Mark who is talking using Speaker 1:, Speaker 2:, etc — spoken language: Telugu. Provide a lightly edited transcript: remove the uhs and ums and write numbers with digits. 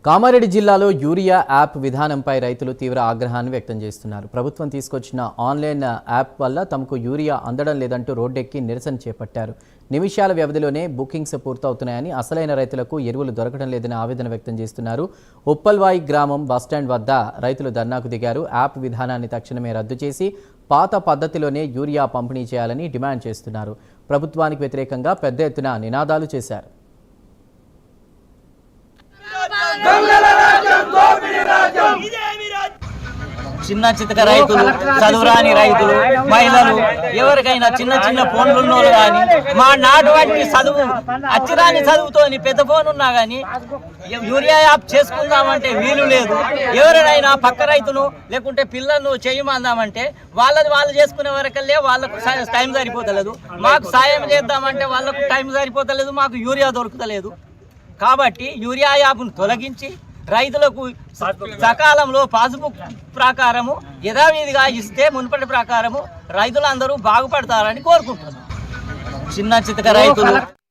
Speaker 1: కామారెడ్డి జిల్లాలో యూరియా యాప్ విధానంపై రైతులు తీవ్ర ఆగ్రహాన్ని వ్యక్తం చేస్తున్నారు. ప్రభుత్వం తీసుకొచ్చిన ఆన్లైన్ యాప్ వల్ల తమకు యూరియా అందడం లేదంటూ రోడ్డెక్కి నిరసన చేపట్టారు. నిమిషాల వ్యవధిలోనే బుకింగ్స్ పూర్తవుతున్నాయని, అసలైన రైతులకు ఎరువులు దొరకడం లేదని ఆవేదన వ్యక్తం చేస్తున్నారు. ఉప్పల్వాయి గ్రామం బస్టాండ్ వద్ద రైతులు ధర్నాకు దిగారు. యాప్ విధానాన్ని తక్షణమే రద్దు చేసి పాత పద్ధతిలోనే యూరియా పంపిణీ చేయాలని డిమాండ్ చేస్తున్నారు. ప్రభుత్వానికి వ్యతిరేకంగా పెద్ద ఎత్తున నినాదాలు చేశారు.
Speaker 2: చిన్న చితక రైతులు, చదువురాని రైతులు, మహిళలు, ఎవరికైనా చిన్న చిన్న ఫోన్లు ఉన్నోళ్ళు కానీ, మా నాటువంటి చదువు అచ్చిరాని చదువుతోని పెద్ద ఫోన్ ఉన్నా కానీ యూరియా యాప్ చేసుకుందామంటే వీలు లేదు. ఎవరైనా పక్క రైతును లేకుంటే పిల్లలను చేయమందామంటే వాళ్ళది వాళ్ళు చేసుకునే వరకల్లే వాళ్ళకు టైం సరిపోతలేదు. మాకు సాయం చేద్దామంటే వాళ్ళకు టైం సరిపోతలేదు, మాకు యూరియా దొరుకుతలేదు. కాబట్టి యూరియా యాప్ను తొలగించి రైతులకు సకాలంలో పాస్బుక్ ప్రకారము యథావిధిగా ఇస్తే మునుపటి ప్రకారము రైతులందరూ బాగుపడతారని కోరుకుంటున్నాం. చిన్న చితక రైతులు